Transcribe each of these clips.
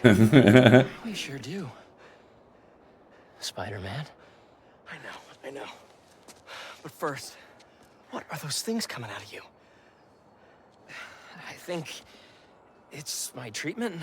We sure do. Spider-Man. I know. But first, what are those things coming out of you? I think it's my treatment.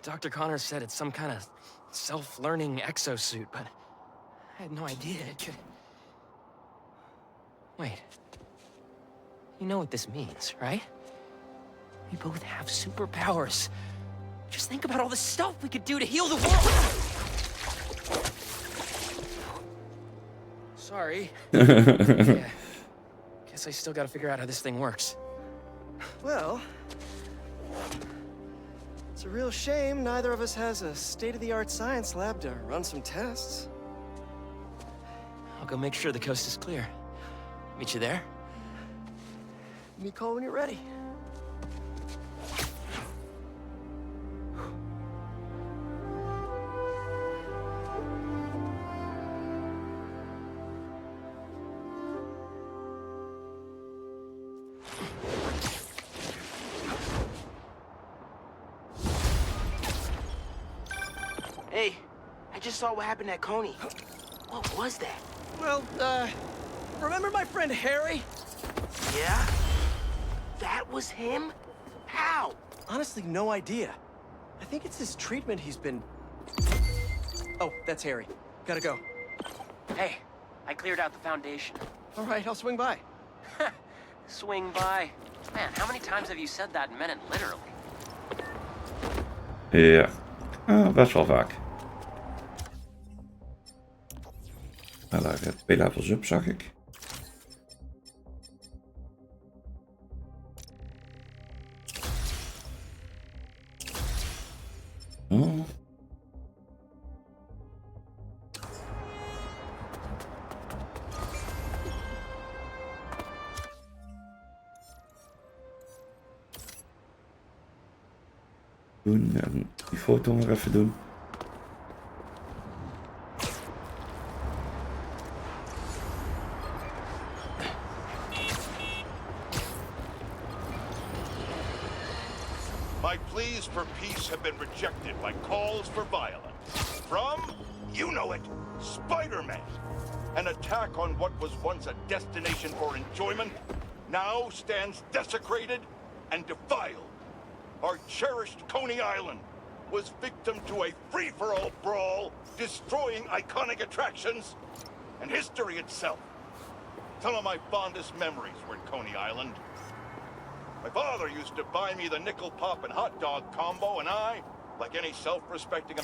Dr. Connors said it's some kind of self-learning exosuit, but I had no idea it could... Wait. You know what this means, right? We both have superpowers. Just think about all the stuff we could do to heal the world! Sorry. Yeah. Guess I still gotta figure out how this thing works. Well, it's a real shame neither of us has a state-of-the-art science lab to run some tests. I'll go make sure the coast is clear. Meet you there? Give me a call when you're ready. Hey, I just saw what happened at Coney. What was that? Well, remember my friend Harry? Yeah? That was him? How? Honestly, no idea. I think it's his treatment he's been... Oh, that's Harry. Gotta go. Hey, I cleared out the foundation. All right, I'll swing by. Swing by. Man, how many times have you said that and meant it literally? Ja, best wel vaak. Nou, daar gaat 2 levels up, zag ik. Oh. Doen en die foto nog even doen. My pleas for peace have been rejected by calls for violence. From, you know it, Spider-Man. An attack on what was once a destination for enjoyment now stands desecrated and defiled. Our cherished Coney Island was victim to a free-for-all brawl, destroying iconic attractions and history itself. Some of my fondest memories were at Coney Island. My father used to buy me the nickel pop and hot dog combo, and I, like any self-respecting...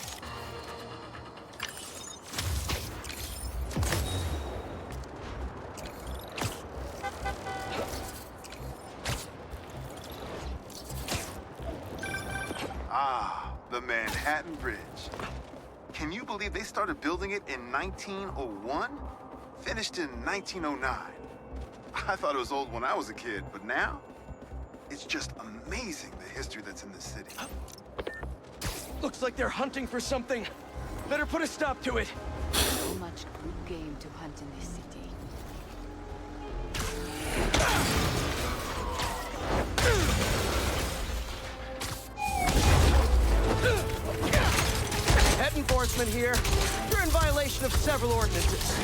Ah, the Manhattan Bridge. Can you believe they started building it in 1901? Finished in 1909. I thought it was old when I was a kid, but now? It's just amazing the history that's in this city. Looks like they're hunting for something. Better put a stop to it. So much good game to hunt in this city. Head enforcement here. You're in violation of several ordinances.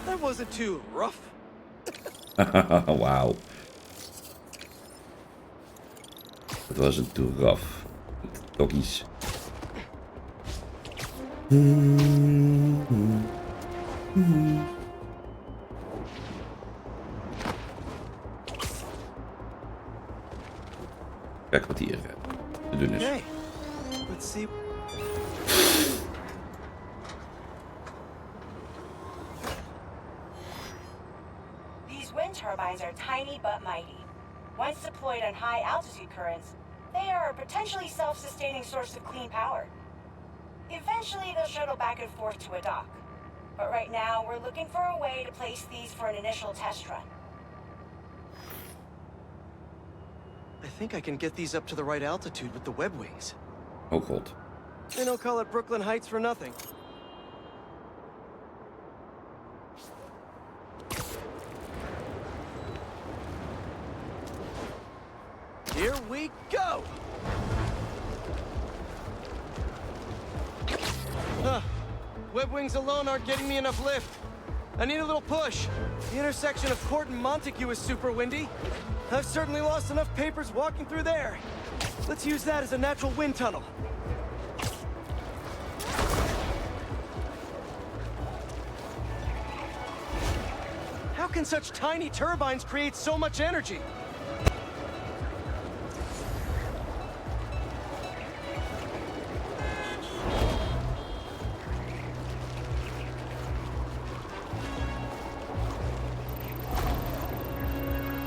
That wasn't too rough. Wauw. Het wasn't too rough. Doggies. Kijk wat hier te doen is. Okay, let's see. These wind turbines are tiny but mighty. Once deployed on high altitude currents, they are a potentially self-sustaining source of clean power. Eventually, they'll shuttle back and forth to a dock. but right now we're looking for a way to place these for an initial test run. I think I can get these up to the right altitude with the web wings. Oh god. They don't call it Brooklyn Heights for nothing. Here we go! Web wings alone aren't getting me enough lift. I need a little push. The intersection of Court and Montague is super windy. I've certainly lost enough papers walking through there. Let's use that as a natural wind tunnel. How can such tiny turbines create so much energy?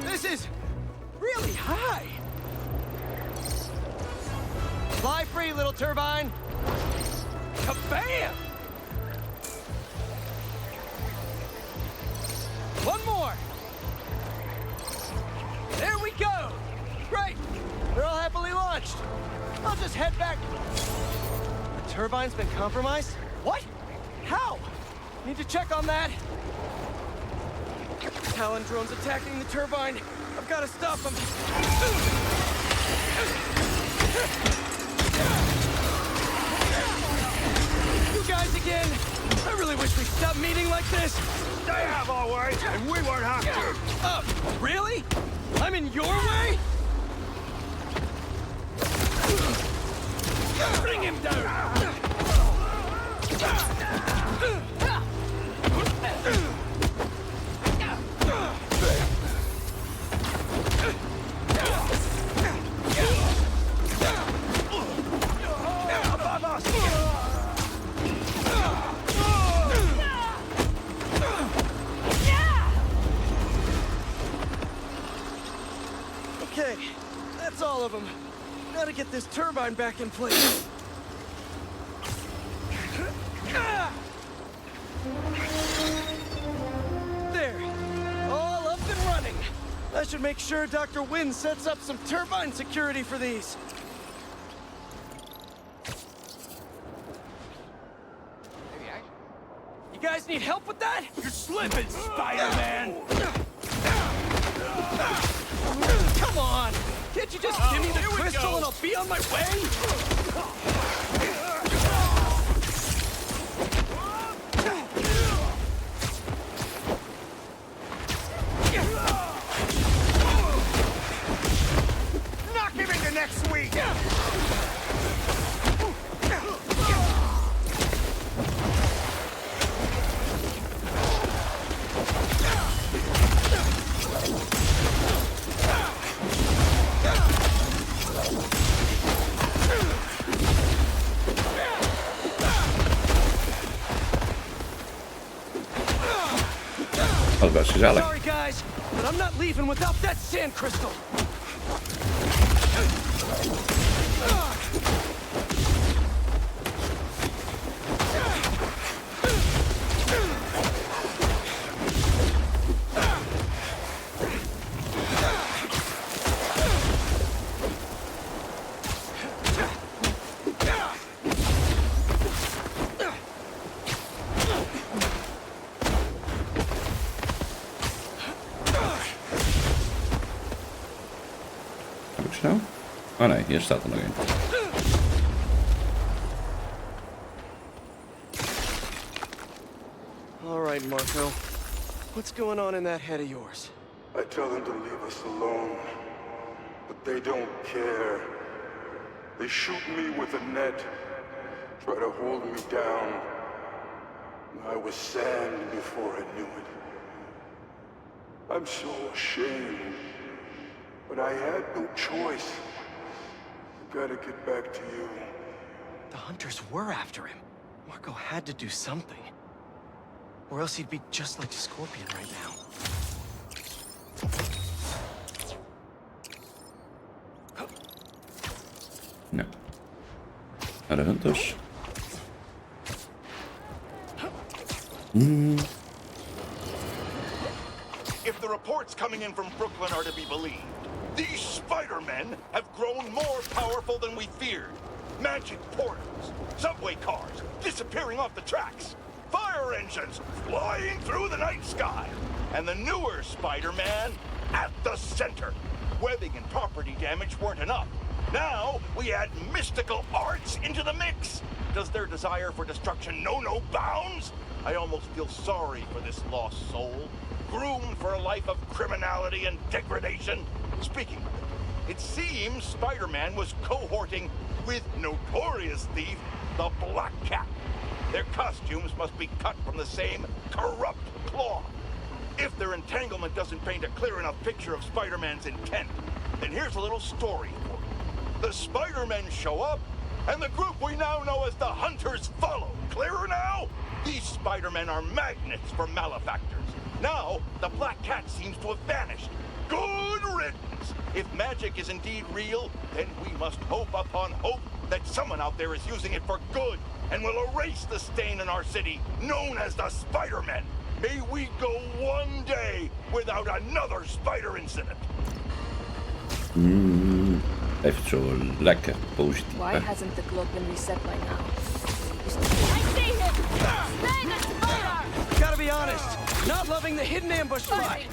This is really high. Fly free, little turbine. Kabam! One more. There we go. Great. They're all happily launched. I'll just head back. The turbine's been compromised? What? How? Need to check on that. Talon drone's attacking the turbine. I've got to stop them. You guys again. I really wish we'd stop meeting like this. They have our way, and we won't have to. Really? I'm in your way? Bring him down! Okay, that's all of them. Gotta get this turbine back in place. There, all up and running. I should make sure Dr. Wynn sets up some turbine security for these. You guys need help with that? You're slipping, Spider-Man! Come on! Can't you just give me the crystal and I'll be on my way? Knock him into next week! Dat was best gezellig. Sorry guys, but I'm not leaving without that sand crystal. Heb ik snel? Oh nee, hier staat er nog één. All right, Marco. What's going on in that head of yours? I tell them to leave us alone, but they don't care. They shoot me with a net, try to hold me down. I was sand before I knew it. I'm so ashamed, but I had no choice. I gotta get back to you. The hunters were after him. Marco had to do something. Or else he'd be just like Scorpion right now. Nee. Naar de hunters. If the reports coming in from Brooklyn are to be believed, these Spider-Men have grown more powerful than we feared. Magic portals, subway cars disappearing off the tracks, fire engines flying through the night sky, and the newer Spider-Man at the center. Webbing and property damage weren't enough. Now we add mystical arts into the mix. Does their desire for destruction know no bounds? I almost feel sorry for this lost soul, groomed for a life of criminality and degradation. Speaking of it, it seems Spider-Man was cohorting with notorious thief, the Black Cat. Their costumes must be cut from the same corrupt cloth. If their entanglement doesn't paint a clear enough picture of Spider-Man's intent, then here's a little story for you. The Spider-Men show up, and the group we now know as the Hunters follow. Clearer now? These Spider-Men are magnets for malefactors. Now, the Black Cat seems to have vanished. Good riddance! If magic is indeed real, then we must hope upon hope that someone out there is using it for good and will erase the stain in our city known as the Spider-Men. May we go one day without another spider incident. Echt zo lekker positief. Why Hè? hasn't the globe been reset by now? I see him! Slay the spider! Gotta be honest, not loving the hidden ambush fight.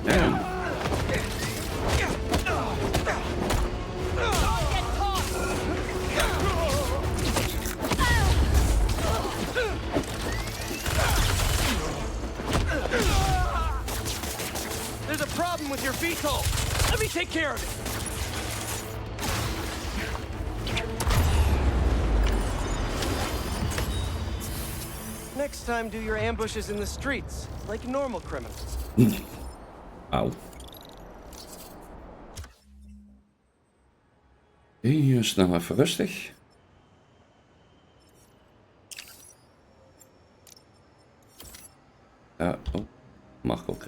Damn. There's a problem with your VTOL. Let me take care of it. Next time, do your ambushes in the streets, like normal criminals. Auw. Oké, snel even rustig. Ja, oh, mag ook.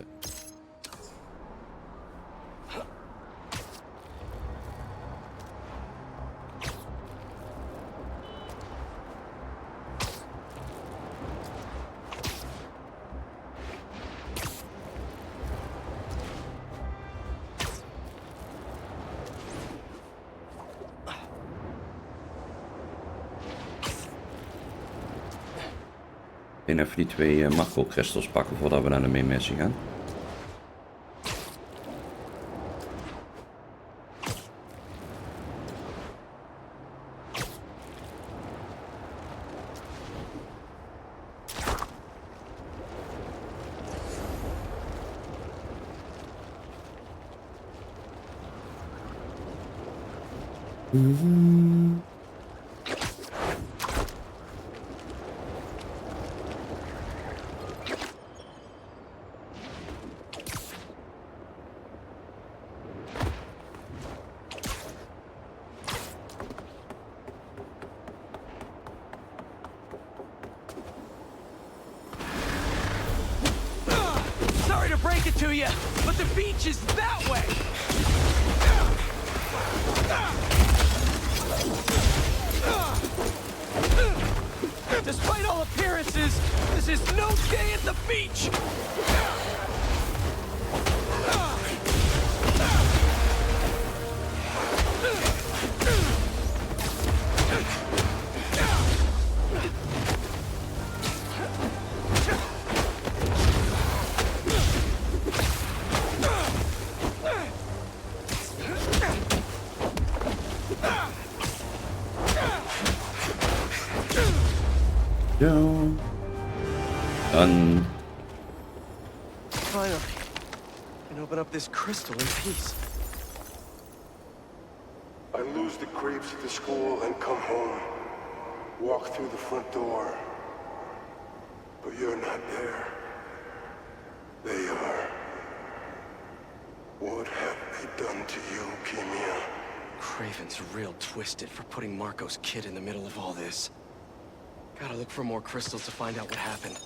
En even die twee Marco-crystals pakken voordat we naar de main missie gaan. Sorry to break it to you, but the beach is that way. Despite all appearances, this is no day at the beach. Zo. Dan. Finally, I can open up this crystal in peace. I lose the creeps at the school and come home. Walk through the front door. But you're not there. They are. What have they done to you, Kimia? Craven's real twisted for putting Marco's kid in the middle of all this. Gotta look for more crystals to find out what happened.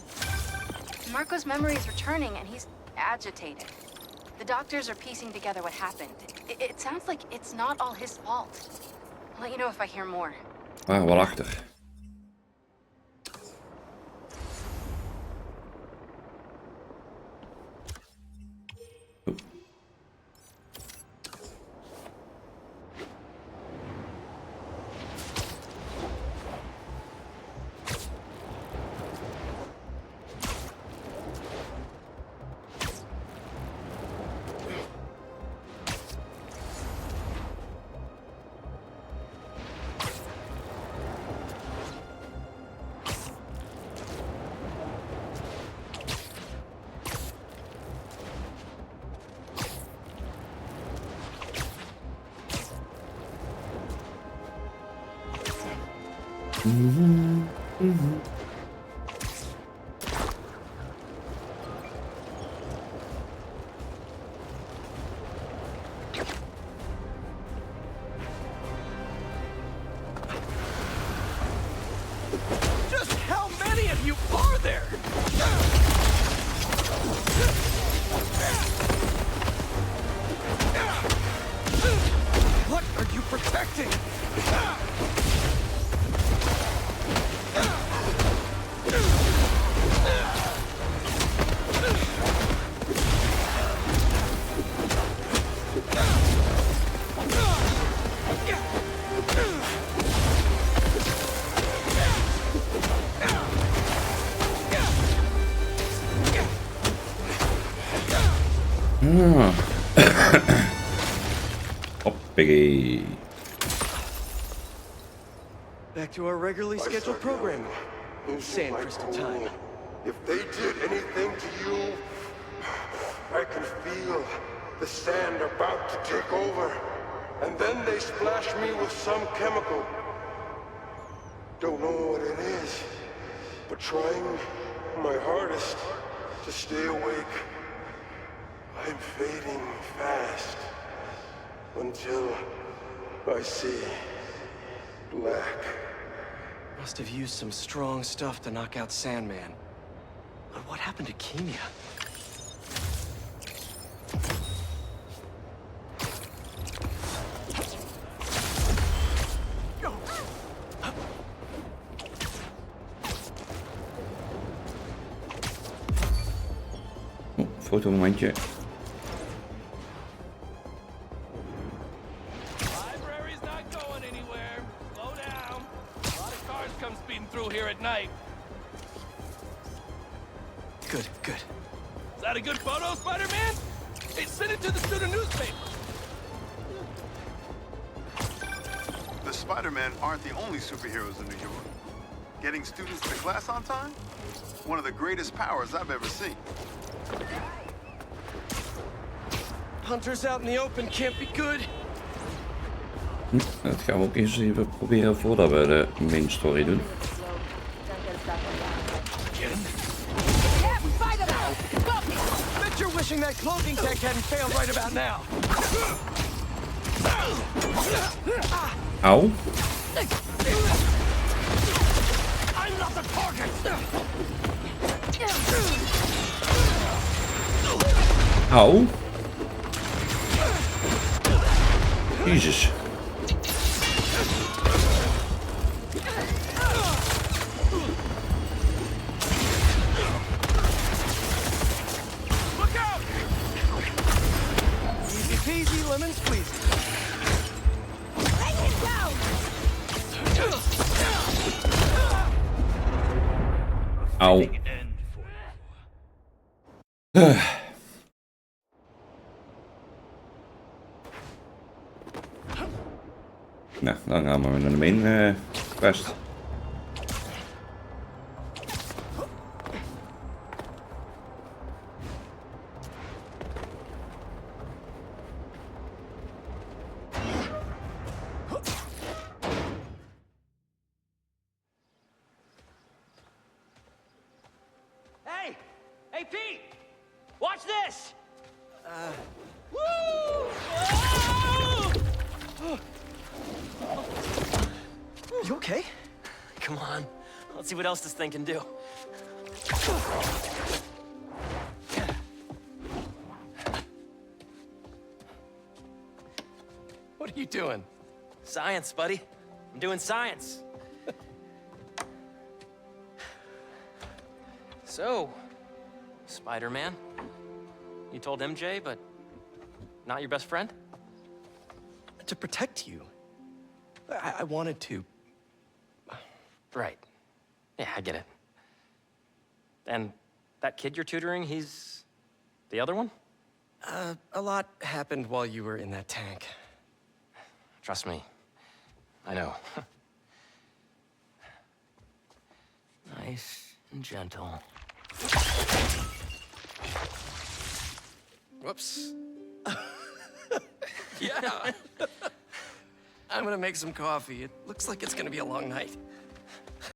Marco's memory is returning and he's agitated. doctors are piecing together what happened. It sounds like it's not all his fault. I'll let you know if I hear more. Waar wel achter. Just how many of you are there? What are you protecting? Hoppakee. Back to our regularly scheduled programming. Sand crystal time. If they did anything to you, I can feel the sand about to take over. And then they splash me with some chemical. Don't know what it is, but trying my hardest to stay awake. I'm fading fast until I see black. Must have used some strong stuff to knock out Sandman. But what happened to Kimia? Fotomomentje. Library's not going anywhere. Slow down. A lot of cars come speeding through here at night. Good, good. Is that a good photo, Spider-Man? Hey, send it to the student newspaper. The Spider-Men aren't the only superheroes in New York. Getting students to class on time? One of the greatest powers I've ever seen. Hunters out in the open can't be good. Dat gaan we ook eens even proberen voordat we de main story doen. Bet you're wishing that cloaking tech hadn't failed right about now. Auw. I'm not the target. Auw. Jezus. Look out! Easy peasy, lemon squeezy. Bring him down! Auw. Nou, dan gaan we naar de main quest. Hey! Hey, Pete! Watch this! Woo! You okay? Come on. Let's see what else this thing can do. What are you doing? Science, buddy. I'm doing science. So, Spider-Man, you told MJ, but not your best friend? To protect you. I wanted to. Right. Yeah, I get it. And that kid you're tutoring, he's the other one? A lot happened while you were in that tank. Trust me, I know. Nice and gentle. Whoops. Yeah. I'm gonna make some coffee. It looks like it's gonna be a long night.